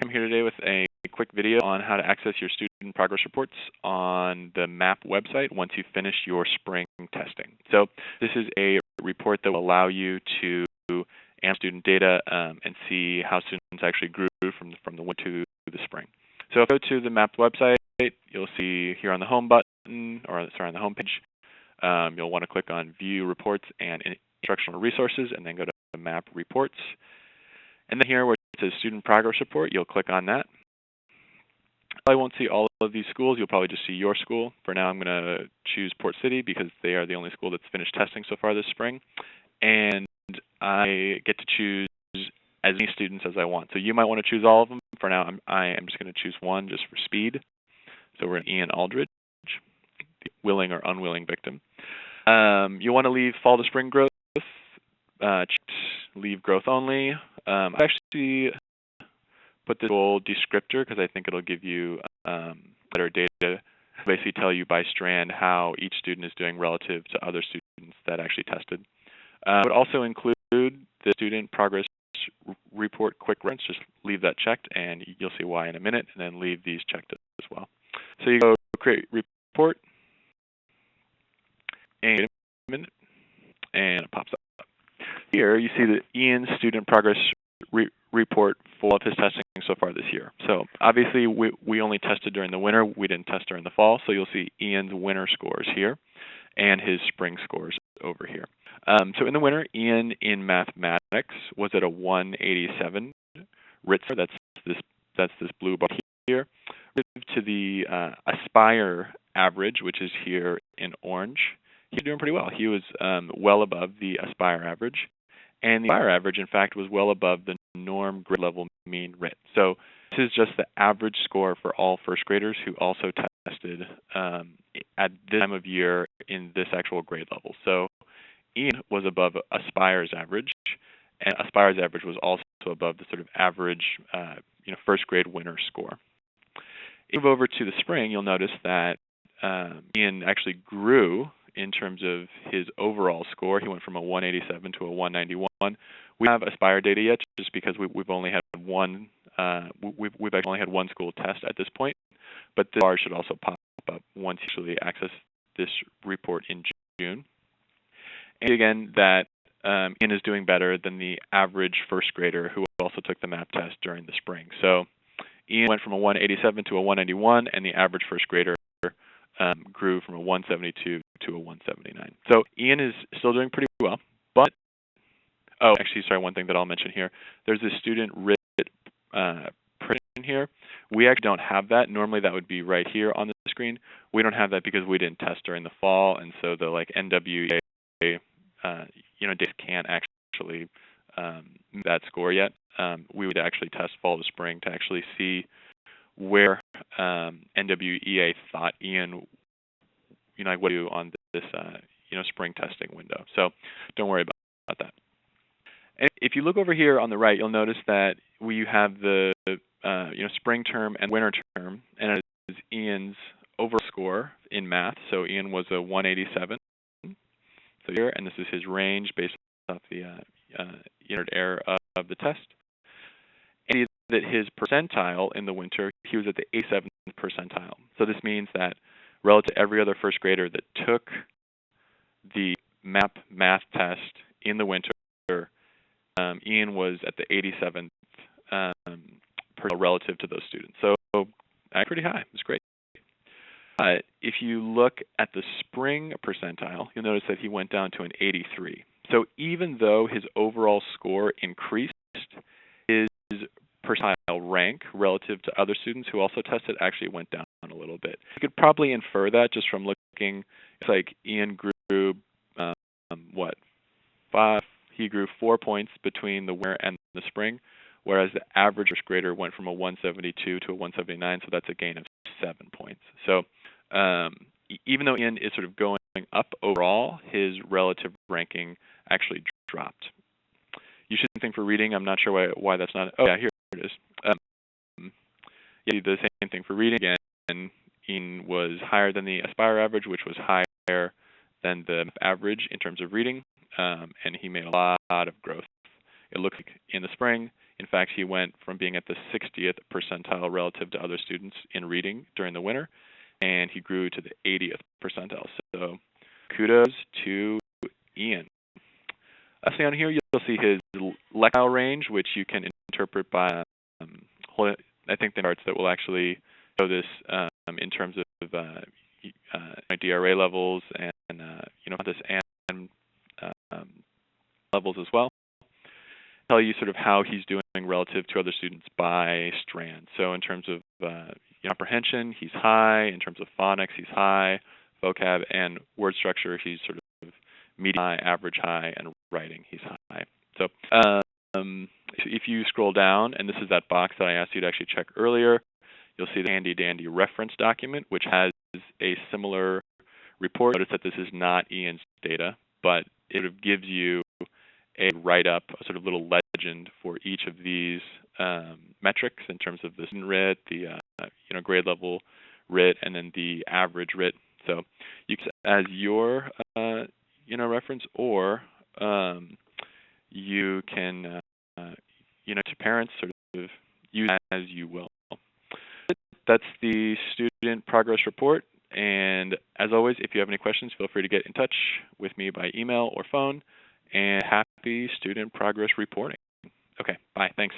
I'm here today with a quick video on how to access your student progress reports on the MAP website once you finish your spring testing. So this is a report that will allow you to analyze student data and see how students actually grew from the winter to the spring. So if you go to the MAP website, you'll see here on the home button, or sorry, on the home page, you'll want to click on View Reports and Instructional Resources, and then go to MAP Reports. And then here where it says Student Progress Report, you'll click on that. You probably won't see all of these schools. You'll probably just see your school. For now, I'm going to choose Port City because they are the only school that's finished testing so far this spring. And I get to choose as many students as I want. So you might want to choose all of them. For now, I am just going to choose one just for speed. So we're in Ian Aldridge, the willing or unwilling victim. You want to leave fall to spring growth, leave growth only. I actually put this goal descriptor because I think it'll give you better data, basically tell you by strand how each student is doing relative to other students that actually tested. I would also include the student progress report quick reference. Just leave that checked, and you'll see why in a minute, and then leave these checked as well. So you go create report, and wait a minute, and it pops up. Here you see the Ian student progress report for his testing so far this year. So obviously we only tested during the winter. We didn't test during the fall. So you'll see Ian's winter scores here and his spring scores over here. So in the winter, Ian in mathematics was at a 187 Ritzer. That's this blue bar here. To the Aspire average, which is here in orange, he's doing pretty well. He was well above the Aspire average. And the Aspire average, in fact, was well above the norm grade level mean RIT. So this is just the average score for all first graders who also tested at this time of year in this actual grade level. So Ian was above Aspire's average, and Aspire's average was also above the sort of average first grade winter score. If you move over to the spring, you'll notice that Ian actually grew in terms of his overall score. He went from a 187 to a 191. We don't have Aspire data yet, just because we've only had one. We've actually only had one school test at this point. But this bar should also pop up once you actually access this report in June. And again, that Ian is doing better than the average first grader who also took the MAP test during the spring. So Ian went from a 187 to a 191, and the average first grader grew from a 172 to a 179. So Ian is still doing pretty well, but, one thing that I'll mention here, there's a student RIT print in here. We actually don't have that. Normally that would be right here on the screen. We don't have that because we didn't test during the fall, and so the NWEA days can't actually meet that score yet. We would actually test fall to spring to actually see where NWEA thought Ian, what to do on this, spring testing window. So don't worry about that. And if you look over here on the right, you'll notice that we have the, spring term and winter term, and it is Ian's overall score in math. So Ian was a 187. So here, and this is his range based off the unit error of the test. And that his percentile in the winter, he was at the 87th percentile. So this means that relative to every other first grader that took the MAP math test in the winter, Ian was at the 87th percentile relative to those students. So pretty high. It's great. If you look at the spring percentile, you'll notice that he went down to an 83. So even though his overall score increased, his percentile rank relative to other students who also tested actually went down a little bit. You could probably infer that just from looking. It's like Ian grew, he grew 4 points between the winter and the spring, whereas the average first grader went from a 172 to a 179, so that's a gain of 7 points. So even though Ian is sort of going up overall, his relative ranking actually dropped. You should think for reading. I'm not sure why that's not. Oh, yeah, here it is. The same thing for reading. Again, Ian was higher than the Aspire average, which was higher than the average in terms of reading, and he made a lot of growth it looked like in the spring, in fact, he went from being at the 60th percentile relative to other students in reading during the winter, and he grew to the 80th percentile. So kudos to Ian. Down here, you'll see his lectile range, which you can interpret by, I think, the charts that will actually show this in terms of DRA levels and this and levels as well. Tell you sort of how he's doing relative to other students by strand. So in terms of comprehension, he's high. In terms of phonics, he's high. Vocab and word structure, he's sort of medium high, average high, and writing, he's high. So if you scroll down, and this is that box that I asked you to actually check earlier, you'll see the handy dandy reference document, which has a similar report. Notice that this is not Ian's data, but it sort of gives you a write-up, a sort of little legend for each of these metrics in terms of the student writ, the grade level writ, and then the average writ. So you can as your reference, or you can to parents sort of use as you will. That's the student progress report. And as always, if you have any questions, feel free to get in touch with me by email or phone. And happy student progress reporting. Okay, bye. Thanks.